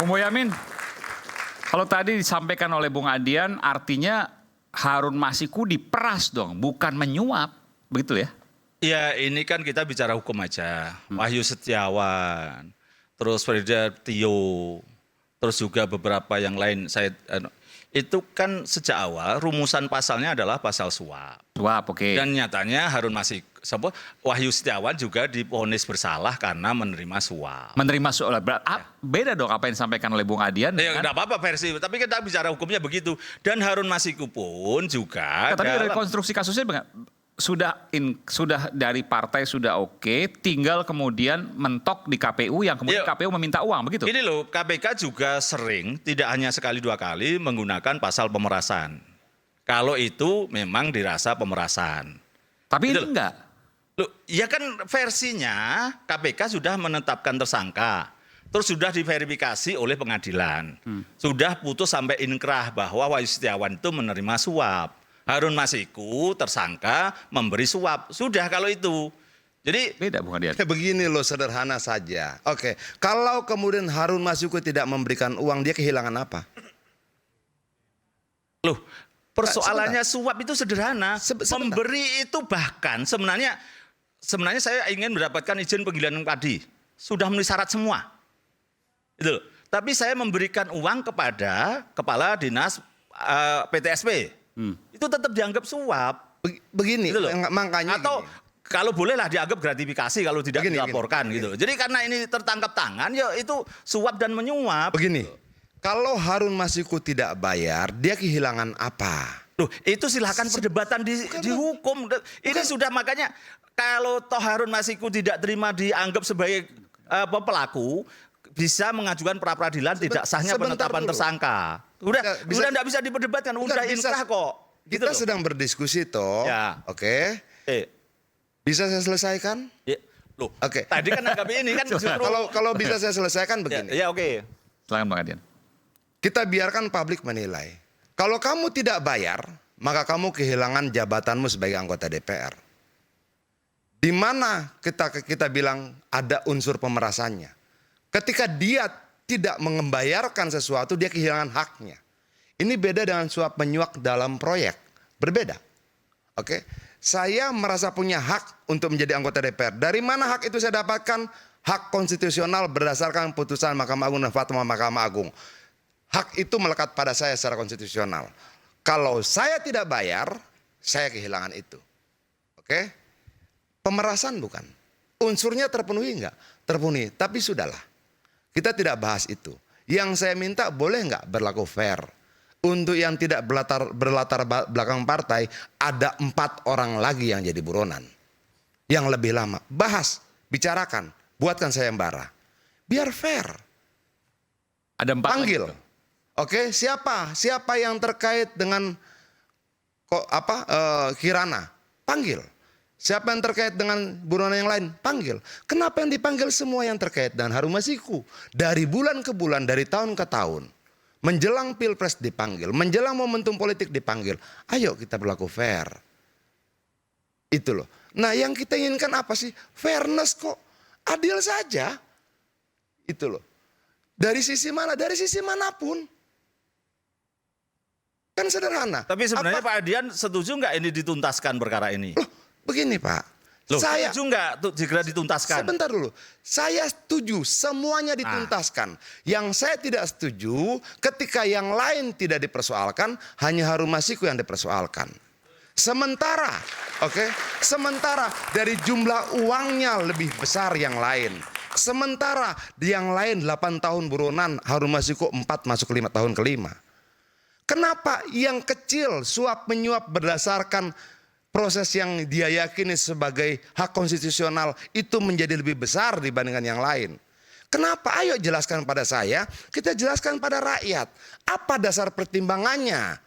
Bung Boyamin, kalau tadi disampaikan oleh Bung Adian, artinya Harun Masiku diperas dong, bukan menyuap, begitu ya? Ya ini kan kita bicara hukum aja. Wahyu Setiawan, terus Frida Tio, terus juga beberapa yang lain. Itu kan sejak awal rumusan pasalnya adalah pasal suap. Suap, oke. Dan nyatanya Harun Masiku, Wahyu Setiawan juga divonis bersalah karena menerima suap. Menerima suap, beda dong apa yang disampaikan oleh Bung Adian. Ya kan? enggak apa-apa versi, tapi kita bicara hukumnya begitu. Dan Harun Masiku pun juga. Tapi dari konstruksi kasusnya sudah dari partai sudah oke, tinggal kemudian mentok di KPU yang kemudian KPU meminta uang, begitu? Ini loh, KPK juga sering, tidak hanya sekali dua kali menggunakan pasal pemerasan. Kalau itu memang dirasa pemerasan. Tapi gitu ini enggak. Loh, ya kan versinya KPK sudah menetapkan tersangka. Terus sudah diverifikasi oleh pengadilan. Sudah putus sampai inkrah bahwa Wahyu Setiawan itu menerima suap. Harun Masiku tersangka memberi suap. Sudah kalau itu. Jadi beda Bung Adian. Begini loh, sederhana saja. Oke, kalau kemudian Harun Masiku tidak memberikan uang, dia kehilangan apa? Loh, persoalannya suap itu sederhana. Memberi itu bahkan sebenarnya saya ingin mendapatkan izin penggilingan padi. Sudah memenuhi syarat semua. Itu. Tapi saya memberikan uang kepada kepala dinas PTSP. Itu tetap dianggap suap. Begini, gitu loh. Makanya atau gini. Kalau bolehlah dianggap gratifikasi kalau tidak dilaporkan gitu. Jadi karena ini tertangkap tangan ya itu suap dan menyuap. Begini, kalau Harun Masiku tidak bayar, dia kehilangan apa? Loh, itu silahkan perdebatan di hukum. Ini sudah makanya kalau toh Harun Masiku tidak terima dianggap sebagai pelaku, bisa mengajukan pra peradilan tidak sahnya penetapan tersangka. Udah enggak bisa diperdebatkan, udah inkrah kok. Gitu kita loh. sedang berdiskusi toh. Ya. Oke. Bisa saya selesaikan? Ya. Loh, Oke. tadi kan anggap ini kan justru Kalau bisa saya selesaikan begini. Ya, oke. Silakan Bung Adian. Kita biarkan publik menilai. Kalau kamu tidak bayar, maka kamu kehilangan jabatanmu sebagai anggota DPR. Di mana kita bilang ada unsur pemerasannya. Ketika dia tidak membayarkan sesuatu, dia kehilangan haknya. Ini beda dengan suap menyuap dalam proyek. Berbeda. Oke. Saya merasa punya hak untuk menjadi anggota DPR. Dari mana hak itu saya dapatkan? Hak konstitusional berdasarkan putusan Mahkamah Agung dan fatwa Mahkamah Agung. Hak itu melekat pada saya secara konstitusional. Kalau saya tidak bayar, saya kehilangan itu. Oke? Pemerasan bukan. Unsurnya terpenuhi enggak? Terpenuhi, tapi sudahlah. Kita tidak bahas itu. Yang saya minta boleh enggak berlaku fair. Untuk yang tidak berlatar belakang partai, ada 4 orang lagi yang jadi buronan. Yang lebih lama. Bahas, bicarakan, buatkan sayembara. Biar fair. Ada 4 Panggil. lagi. Oke, siapa yang terkait dengan Kirana? Panggil. Siapa yang terkait dengan buronan yang lain? Panggil. Kenapa yang dipanggil semua yang terkait dengan Harun Masiku? Dari bulan ke bulan, dari tahun ke tahun. Menjelang Pilpres dipanggil, menjelang momentum politik dipanggil. Ayo kita berlaku fair. Itu loh. Nah yang kita inginkan apa sih? Fairness kok. Adil saja. Itu loh. Dari sisi mana? Dari sisi manapun. Kan sederhana. Tapi sebenarnya Pak Adian setuju nggak ini dituntaskan perkara ini? Loh, begini Pak. Loh, Saya setuju nggak jika dituntaskan? Sebentar dulu. Saya setuju semuanya dituntaskan. Yang saya tidak setuju ketika yang lain tidak dipersoalkan, hanya Harun Masiku yang dipersoalkan. Sementara, sementara dari jumlah uangnya lebih besar yang lain. Sementara di yang lain 8 tahun buronan, Harun Masiku 4 masuk 5 tahun kelima. Kenapa yang kecil suap menyuap berdasarkan proses yang dia yakini sebagai hak konstitusional itu menjadi lebih besar dibandingkan yang lain? Kenapa? Ayo jelaskan pada saya, kita jelaskan pada rakyat. Apa dasar pertimbangannya?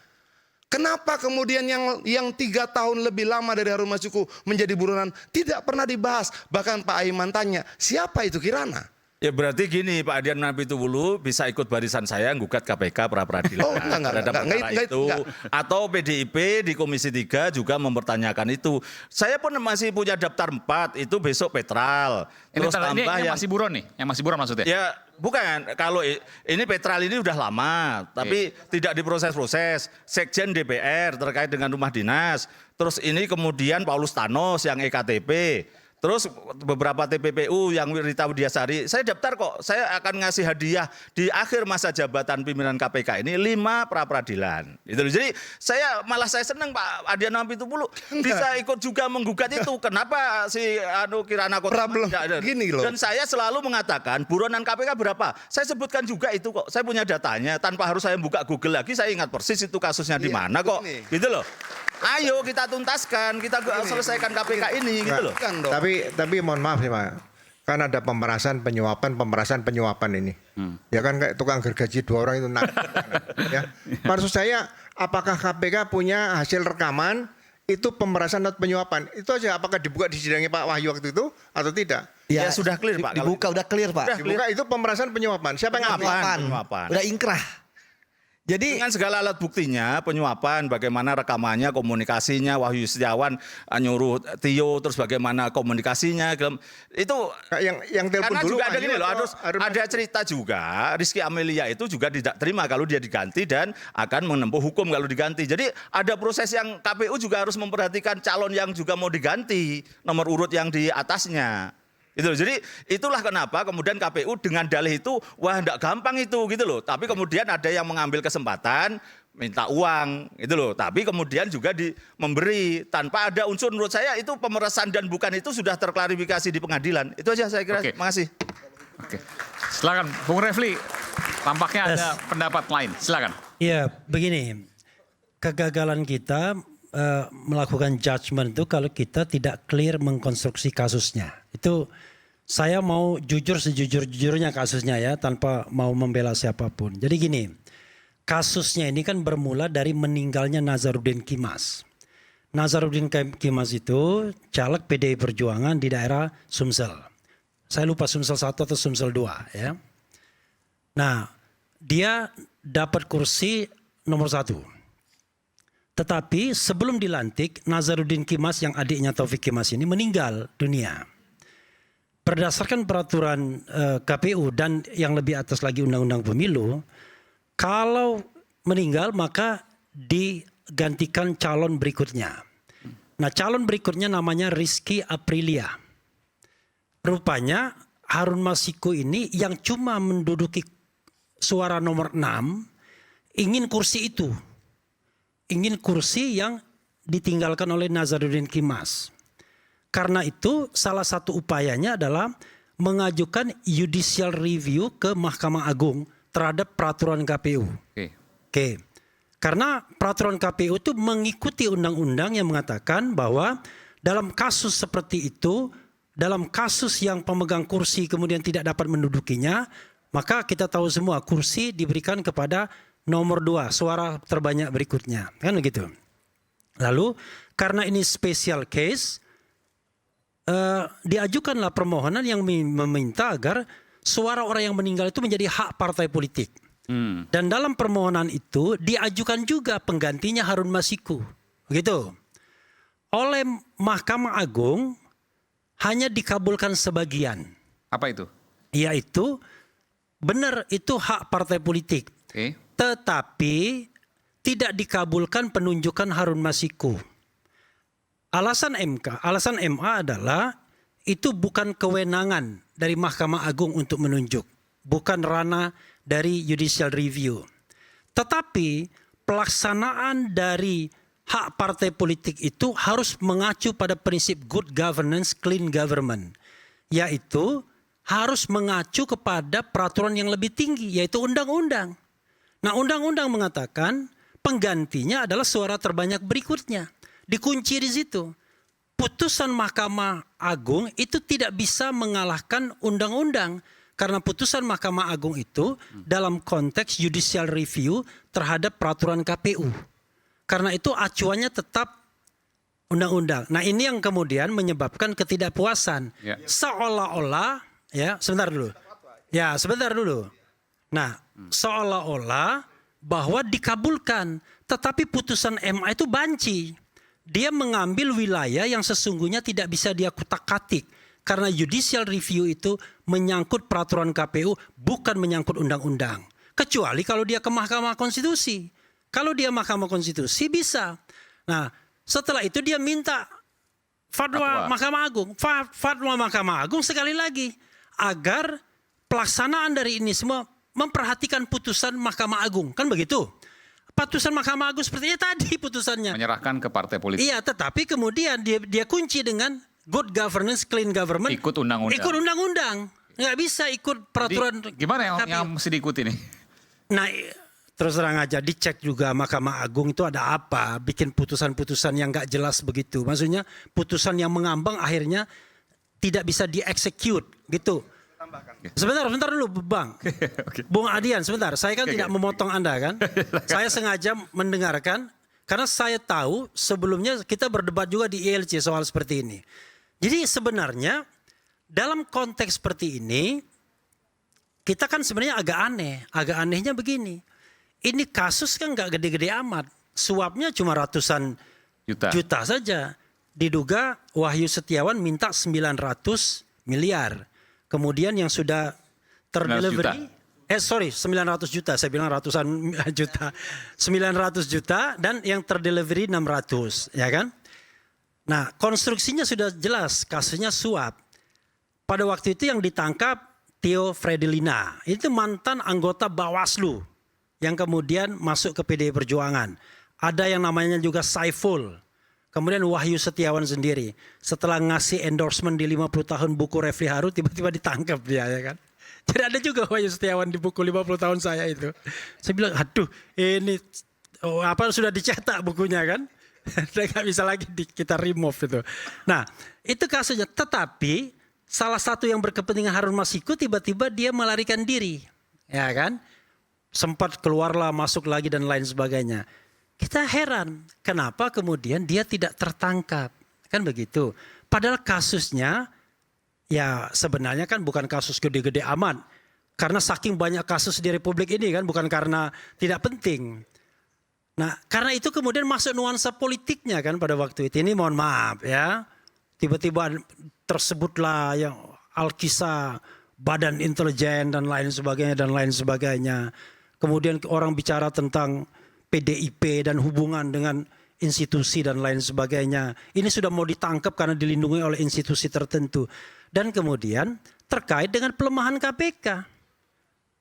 Kenapa kemudian yang 3 tahun lebih lama dari Harun Masiku menjadi buronan tidak pernah dibahas? Bahkan Pak Aiman tanya, siapa itu Kirana? Ya berarti gini Pak Adian Napitupulu bisa ikut barisan saya gugat KPK pra peradilan terhadap perkara itu. Atau PDIP di Komisi 3 juga mempertanyakan itu. Saya pun masih punya daftar 4, itu besok Petral. Ini Terus tambah yang masih buron nih, yang masih buron maksudnya? Ya Bukan, kalau ini Petrali ini udah lama, tapi tidak diproses-proses. Sekjen DPR terkait dengan rumah dinas. Terus ini kemudian Paulus Thanos yang EKTP. Terus beberapa TPPU yang Rita Widiasari, saya daftar kok, saya akan ngasih hadiah di akhir masa jabatan pimpinan KPK ini 5 pra-peradilan. Jadi saya senang Pak Adian Apitupulu bisa ikut juga menggugat itu. Kenapa si Kirana Kota Problem gini loh. Dan saya selalu mengatakan buronan KPK berapa? Saya sebutkan juga itu kok. Saya punya datanya tanpa harus saya buka Google lagi, saya ingat persis itu kasusnya di mana kok. Gitu loh. Ayo kita tuntaskan, kita selesaikan KPK ini gitu loh. Tapi mohon maaf nih Pak. Kan ada pemerasan penyuapan ini. Ya kan kayak tukang gergaji 2 orang itu ya. Maksud saya apakah KPK punya hasil rekaman itu pemerasan atau penyuapan? Itu aja apakah dibuka di sidangnya Pak Wahyu waktu itu atau tidak? Ya sudah clear Pak. Dibuka udah clear Pak. Dibuka itu pemerasan penyuapan. Siapa yang ngambil? Penyuapan. Udah ingkrah. Jadi dengan segala alat buktinya, penyuapan, bagaimana rekamannya, komunikasinya, Wahyu Setiawan nyuruh Tio, terus bagaimana komunikasinya, itu yang telepon karena dulu. juga ada gini loh, ada cerita juga, Rizky Amelia itu juga tidak terima kalau dia diganti dan akan menempuh hukum kalau diganti. Jadi ada proses yang KPU juga harus memperhatikan calon yang juga mau diganti, nomor urut yang di atasnya. Gitu loh. Jadi itulah kenapa kemudian KPU dengan dalih itu wah enggak gampang itu gitu loh. Tapi kemudian ada yang mengambil kesempatan minta uang gitu loh. Tapi kemudian juga memberi tanpa ada unsur menurut saya itu pemerasan dan bukan itu sudah terklarifikasi di pengadilan. Itu aja saya kira. Terima kasih. Oke. Silakan Bung Refli. Tampaknya ada pendapat lain. Silakan. Iya, begini. Kegagalan kita melakukan judgement itu kalau kita tidak clear mengkonstruksi kasusnya. Itu saya mau jujur sejujur-jujurnya kasusnya ya, tanpa mau membela siapapun. Jadi gini, kasusnya ini kan bermula dari meninggalnya Nazarudin Kimas. Nazarudin Kimas itu caleg PDI Perjuangan di daerah Sumsel. Saya lupa Sumsel 1 atau Sumsel 2 ya. Nah, dia dapat kursi nomor 1. Tetapi sebelum dilantik, Nazarudin Kimas yang adiknya Taufik Kimas ini meninggal dunia. Berdasarkan peraturan KPU dan yang lebih atas lagi Undang-Undang Pemilu, kalau meninggal maka digantikan calon berikutnya. Nah, calon berikutnya namanya Rizky Aprilia. Rupanya Harun Masiku ini yang cuma menduduki suara nomor 6 ingin kursi itu. Ingin kursi yang ditinggalkan oleh Nazarudin Kimas. Karena itu salah satu upayanya adalah mengajukan judicial review ke Mahkamah Agung terhadap peraturan KPU. Oke. Karena peraturan KPU itu mengikuti undang-undang yang mengatakan bahwa dalam kasus seperti itu, dalam kasus yang pemegang kursi kemudian tidak dapat mendudukinya, maka kita tahu semua kursi diberikan kepada nomor 2, suara terbanyak berikutnya. Kan begitu. Lalu karena ini special case, diajukanlah permohonan yang meminta agar suara orang yang meninggal itu menjadi hak partai politik. Dan dalam permohonan itu diajukan juga penggantinya Harun Masiku. Begitu. Oleh Mahkamah Agung hanya dikabulkan sebagian. Apa itu? Yaitu benar itu hak partai politik. Tetapi tidak dikabulkan penunjukan Harun Masiku. Alasan MA adalah itu bukan kewenangan dari Mahkamah Agung untuk menunjuk. Bukan ranah dari judicial review. Tetapi pelaksanaan dari hak partai politik itu harus mengacu pada prinsip good governance, clean government. Yaitu harus mengacu kepada peraturan yang lebih tinggi, yaitu undang-undang. Nah, undang-undang mengatakan penggantinya adalah suara terbanyak berikutnya. Dikunci di situ. Putusan Mahkamah Agung itu tidak bisa mengalahkan undang-undang. Karena putusan Mahkamah Agung itu dalam konteks judicial review terhadap peraturan KPU. Karena itu acuannya tetap undang-undang. Nah, ini yang kemudian menyebabkan ketidakpuasan. Seolah-olah, ya sebentar dulu. Nah, seolah-olah bahwa dikabulkan, tetapi putusan MA itu banci. Dia mengambil wilayah yang sesungguhnya tidak bisa dia kutak-katik, Karena judicial review itu menyangkut peraturan KPU, bukan menyangkut undang-undang. Kecuali kalau dia ke Mahkamah Konstitusi. Kalau dia Mahkamah Konstitusi bisa. Nah, setelah itu dia minta fatwa Mahkamah Agung. Fatwa Mahkamah Agung sekali lagi. Agar pelaksanaan dari ini semua memperhatikan putusan Mahkamah Agung. Kan begitu? Putusan Mahkamah Agung sepertinya tadi putusannya. Menyerahkan ke partai politik. Iya, tetapi kemudian dia kunci dengan good governance, clean government. Ikut undang-undang. Ikut undang-undang. Nggak bisa ikut peraturan. Jadi, gimana yang mesti diikuti nih? Nah, terus terang aja dicek juga Mahkamah Agung itu ada apa. Bikin putusan-putusan yang nggak jelas begitu. Maksudnya putusan yang mengambang akhirnya tidak bisa dieksekut gitu. Sebentar dulu Bang. Oke. Bung Adian sebentar. Saya kan tidak memotong Anda kan. Saya sengaja mendengarkan. Karena saya tahu sebelumnya kita berdebat juga di ILC soal seperti ini. Jadi sebenarnya dalam konteks seperti ini kita kan sebenarnya agak aneh. Agak anehnya begini. Ini kasus kan nggak gede-gede amat. Suapnya cuma ratusan juta saja. Diduga Wahyu Setiawan minta 900 miliar. Kemudian yang sudah terdelivery 900 juta, saya bilang ratusan juta. 900 juta dan yang terdelivery 600, ya kan? Nah, konstruksinya sudah jelas, kasusnya suap. Pada waktu itu yang ditangkap Theo Fredilina, itu mantan anggota Bawaslu yang kemudian masuk ke PDI Perjuangan. Ada yang namanya juga Saiful. Kemudian Wahyu Setiawan sendiri. Setelah ngasih endorsement di 50 tahun buku Refli Harun, tiba-tiba ditangkap dia, ya kan? Jadi ada juga Wahyu Setiawan di buku 50 tahun saya itu. Saya bilang, aduh ini sudah dicetak bukunya kan. Udah gak bisa lagi kita remove itu. Nah itu kasusnya. Tetapi salah satu yang berkepentingan Harun Masiku tiba-tiba dia melarikan diri. Ya kan. Sempat keluarlah masuk lagi dan lain sebagainya. Kita heran kenapa kemudian dia tidak tertangkap. Kan begitu. Padahal kasusnya ya sebenarnya kan bukan kasus gede-gede amat. Karena saking banyak kasus di Republik ini kan, bukan karena tidak penting. Nah karena itu kemudian masuk nuansa politiknya kan pada waktu itu. Ini mohon maaf ya. Tiba-tiba tersebutlah yang Al-Kisah, Badan Intelijen dan lain sebagainya. Kemudian orang bicara tentang PDIP dan hubungan dengan institusi dan lain sebagainya. Ini sudah mau ditangkap karena dilindungi oleh institusi tertentu. Dan kemudian terkait dengan pelemahan KPK.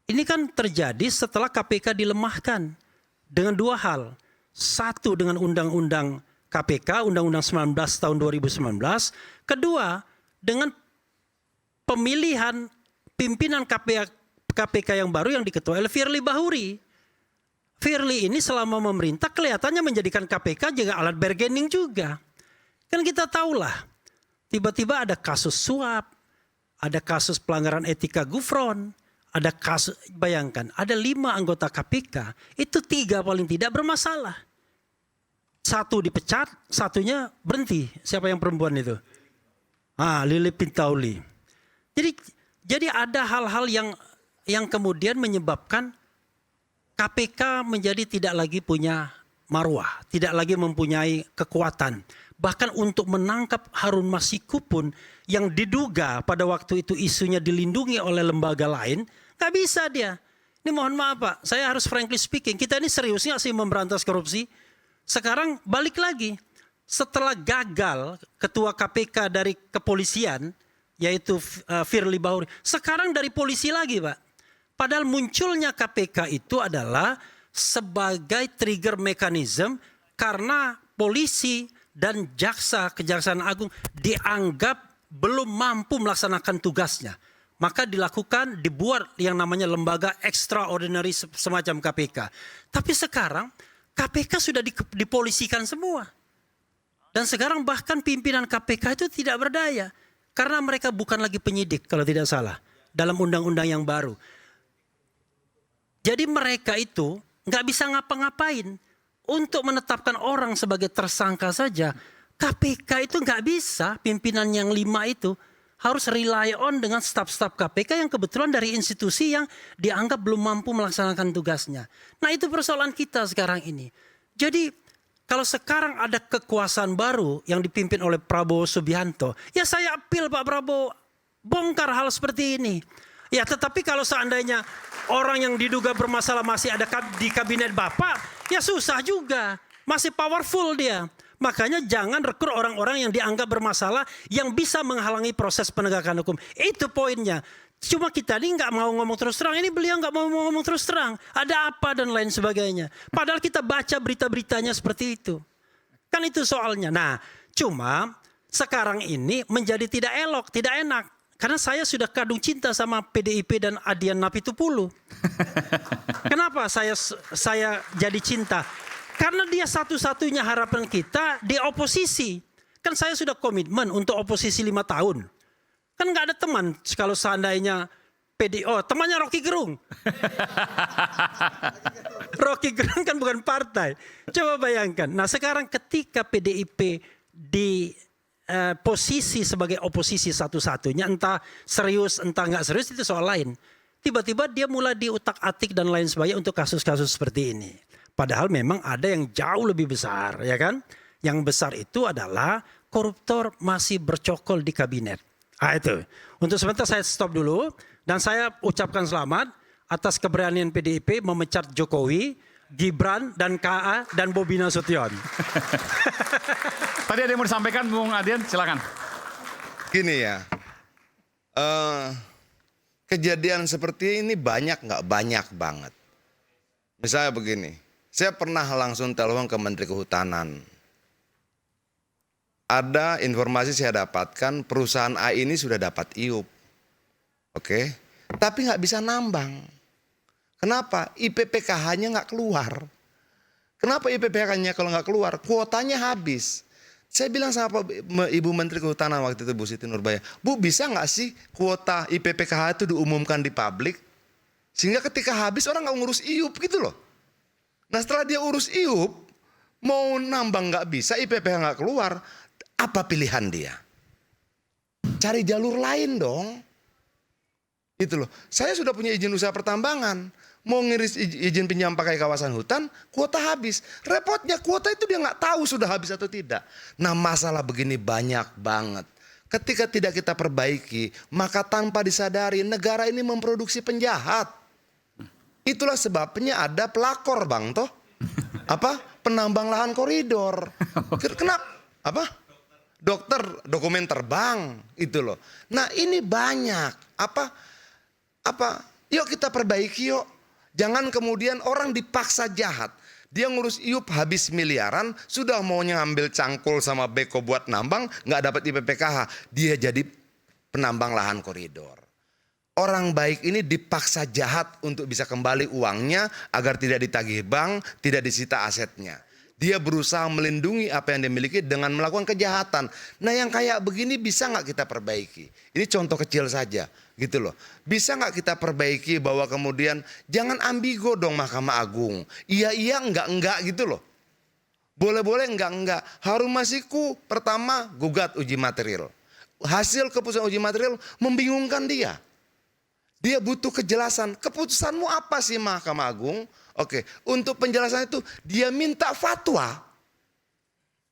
Ini kan terjadi setelah KPK dilemahkan dengan dua hal. Satu dengan Undang-Undang KPK, Undang-Undang 19 tahun 2019. Kedua dengan pemilihan pimpinan KPK yang baru yang diketuai oleh Firly Bahuri. Firly ini selama memerintah kelihatannya menjadikan KPK juga alat bargaining juga. Kan kita tahulah, tiba-tiba ada kasus suap, ada kasus pelanggaran etika Gufron, ada kasus, bayangkan ada 5 anggota KPK, itu 3 paling tidak bermasalah. 1 dipecat, 1-nya berhenti. Siapa yang perempuan itu? Lili Pintauli. Jadi ada hal-hal yang kemudian menyebabkan KPK menjadi tidak lagi punya marwah, tidak lagi mempunyai kekuatan. Bahkan untuk menangkap Harun Masiku pun yang diduga pada waktu itu isunya dilindungi oleh lembaga lain, gak bisa dia. Ini mohon maaf Pak, saya harus frankly speaking, kita ini serius gak sih memberantas korupsi? Sekarang balik lagi, setelah gagal ketua KPK dari kepolisian, yaitu Firly Bahuri, sekarang dari polisi lagi Pak. Padahal munculnya KPK itu adalah sebagai trigger mechanism karena polisi dan Kejaksaan Agung dianggap belum mampu melaksanakan tugasnya. Maka dibuat yang namanya lembaga extraordinary semacam KPK. Tapi sekarang KPK sudah dipolisikan semua. Dan sekarang bahkan pimpinan KPK itu tidak berdaya. Karena mereka bukan lagi penyidik kalau tidak salah. Dalam undang-undang yang baru. Jadi mereka itu nggak bisa ngapa-ngapain. Untuk menetapkan orang sebagai tersangka saja, KPK itu nggak bisa, pimpinan yang 5 itu harus rely on dengan staf-staf KPK yang kebetulan dari institusi yang dianggap belum mampu melaksanakan tugasnya. Nah itu persoalan kita sekarang ini. Jadi Kalau sekarang ada kekuasaan baru yang dipimpin oleh Prabowo Subianto, ya saya appeal Pak Prabowo, bongkar hal seperti ini. Ya tetapi kalau seandainya orang yang diduga bermasalah masih ada di kabinet Bapak, ya susah juga. Masih powerful dia. Makanya jangan rekrut orang-orang yang dianggap bermasalah yang bisa menghalangi proses penegakan hukum. Itu poinnya. Cuma kita ini nggak mau ngomong terus terang. Ini beliau nggak mau ngomong terus terang. Ada apa dan lain sebagainya. Padahal kita baca berita-beritanya seperti itu. Kan itu soalnya. Nah cuma sekarang ini menjadi tidak elok, tidak enak. Karena saya sudah kadung cinta sama PDIP dan Adian Napitupulu. Kenapa saya jadi cinta? Karena dia satu-satunya harapan kita di oposisi. Kan saya sudah komitmen untuk oposisi 5 tahun. Kan nggak ada teman kalau seandainya temannya Rocky Gerung. Rocky Gerung kan bukan partai. Coba bayangkan. Nah sekarang ketika PDIP di posisi sebagai oposisi satu-satunya, entah serius entah nggak serius itu soal lain. Tiba-tiba dia mulai diutak-atik dan lain sebagainya untuk kasus-kasus seperti ini. Padahal memang ada yang jauh lebih besar, ya kan? Yang besar itu adalah koruptor masih bercokol di kabinet. Ah itu. Untuk sebentar saya stop dulu dan saya ucapkan selamat atas keberanian PDIP memecat Jokowi, Gibran dan KA dan Bobi Nasution. Tadi ada yang mau disampaikan Bung Adian, silakan. Gini ya, kejadian seperti ini banyak nggak? Banyak banget. Misalnya begini, saya pernah langsung telepon ke Menteri Kehutanan. Ada informasi saya dapatkan perusahaan A ini sudah dapat IUP. Oke, tapi nggak bisa nambang. Kenapa? IPPKH-nya nggak keluar. Kenapa IPPKH-nya kalau nggak keluar? Kuotanya habis. Saya bilang sama Ibu Menteri Kehutanan waktu itu Bu Siti Nurbaya, Bu bisa nggak sih kuota IPPKH itu diumumkan di publik? Sehingga ketika habis orang nggak ngurus IUP gitu loh. Nah setelah dia urus IUP, mau nambang nggak bisa, IPPKH nggak keluar, apa pilihan dia? Cari jalur lain dong. Gitu loh. Saya sudah punya izin usaha pertambangan. Mau ngiris izin pinjam pakai kawasan hutan, kuota habis. Repotnya kuota itu dia nggak tahu sudah habis atau tidak. Nah masalah begini banyak banget. Ketika tidak kita perbaiki, maka tanpa disadari negara ini memproduksi penjahat. Itulah sebabnya ada pelakor bang toh. Apa? Penambang lahan koridor. Kenapa? Apa? Dokter dokumen terbang itu loh. Nah ini banyak. Apa? Yuk kita perbaiki yuk. Jangan kemudian orang dipaksa jahat. Dia ngurus IUP habis miliaran, sudah mau ngambil cangkul sama beko buat nambang, nggak dapat IPPKH. Dia jadi penambang lahan koridor. Orang baik ini dipaksa jahat untuk bisa kembali uangnya agar tidak ditagih bank, tidak disita asetnya. Dia berusaha melindungi apa yang dia miliki dengan melakukan kejahatan. Nah yang kayak begini bisa nggak kita perbaiki? Ini contoh kecil saja gitu loh. Bisa nggak kita perbaiki bahwa kemudian jangan ambigo dong Mahkamah Agung. Iya enggak gitu loh. Boleh enggak. Harun Masiku pertama gugat uji material. Hasil keputusan uji material membingungkan dia. Dia butuh kejelasan. Keputusanmu apa sih Mahkamah Agung? Oke, untuk penjelasan itu dia minta fatwa.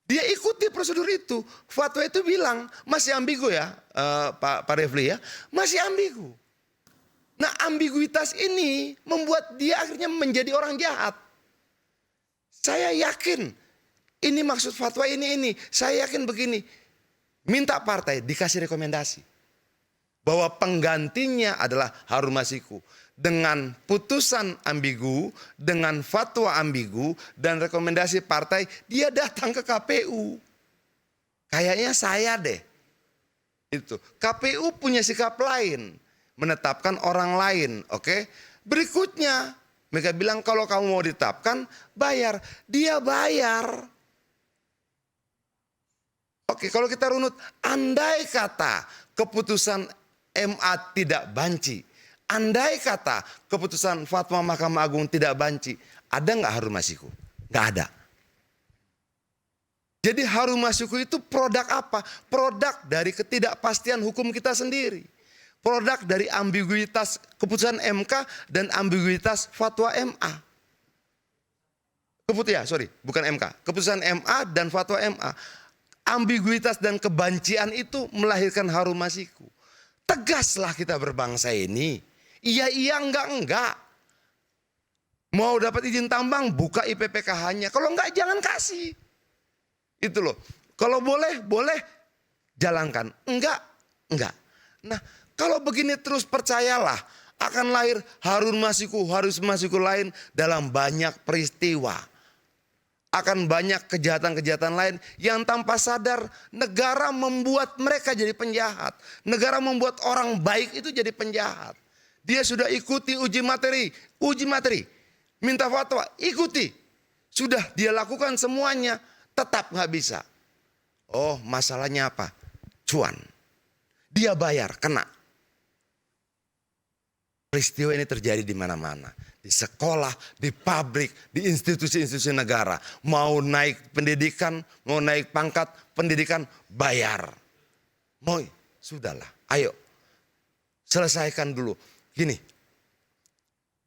Dia ikuti prosedur itu. Fatwa itu bilang masih ambigu ya Pak Refli ya. Masih ambigu. Nah ambiguitas ini membuat dia akhirnya menjadi orang jahat. Saya yakin ini maksud fatwa ini. Saya yakin begini. Minta partai dikasih rekomendasi. Bahwa penggantinya adalah Harun Masiku. Dengan putusan ambigu, dengan fatwa ambigu, dan rekomendasi partai, dia datang ke KPU. Kayaknya saya deh. Itu. KPU punya sikap lain. Menetapkan orang lain. Oke. Berikutnya, mereka bilang kalau kamu mau ditetapkan, bayar. Dia bayar. Oke, kalau kita runut, andai kata keputusan MA tidak banci, andai kata keputusan fatwa Mahkamah Agung tidak banci, ada nggak Harun Masiku? Nggak ada. Jadi Harun Masiku itu produk apa? Produk dari ketidakpastian hukum kita sendiri. Produk dari ambiguitas keputusan MK dan ambiguitas fatwa MA. bukan MK. Keputusan MA dan fatwa MA. Ambiguitas dan kebencian itu melahirkan harum masiku. Tegaslah kita berbangsa ini. Iya, enggak. Mau dapat izin tambang, buka IPPKH-nya. Kalau enggak, jangan kasih. Itu loh. Kalau boleh, jalankan. Enggak. Nah, kalau begini terus percayalah, akan lahir harun masiku lain dalam banyak peristiwa. Akan banyak kejahatan-kejahatan lain yang tanpa sadar negara membuat mereka jadi penjahat. Negara membuat orang baik itu jadi penjahat. Dia sudah ikuti uji materi. Minta fatwa, ikuti. Sudah dia lakukan semuanya, tetap nggak bisa. Oh, masalahnya apa? Cuan. Dia bayar, kena. Peristiwa ini terjadi di mana-mana. Di sekolah, di pabrik, di institusi-institusi negara. Mau naik pendidikan, mau naik pangkat pendidikan, bayar. Sudahlah, ayo. Selesaikan dulu. Gini,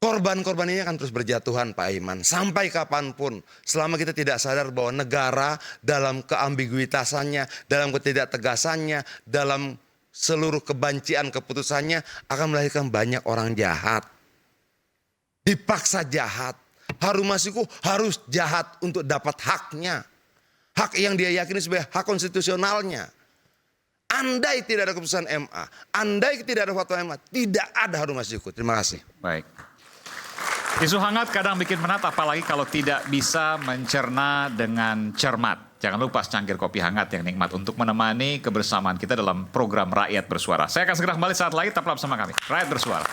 korban-korban ini akan terus berjatuhan Pak Iman. Sampai kapanpun, selama kita tidak sadar bahwa negara dalam keambiguitasannya, dalam ketidaktegasannya, dalam seluruh kebencian keputusannya akan melahirkan banyak orang jahat. Dipaksa jahat. Harum masiku harus jahat untuk dapat haknya. Hak yang dia yakini sebagai hak konstitusionalnya. Andai tidak ada keputusan MA, andai tidak ada fatwa MA, tidak ada harum masiku. Terima kasih. Baik. Isu hangat kadang bikin menat, apalagi kalau tidak bisa mencerna dengan cermat. Jangan lupa secangkir kopi hangat yang nikmat untuk menemani kebersamaan kita dalam program Rakyat Bersuara. Saya akan segera kembali saat lagi, tetaplah bersama kami. Rakyat Bersuara.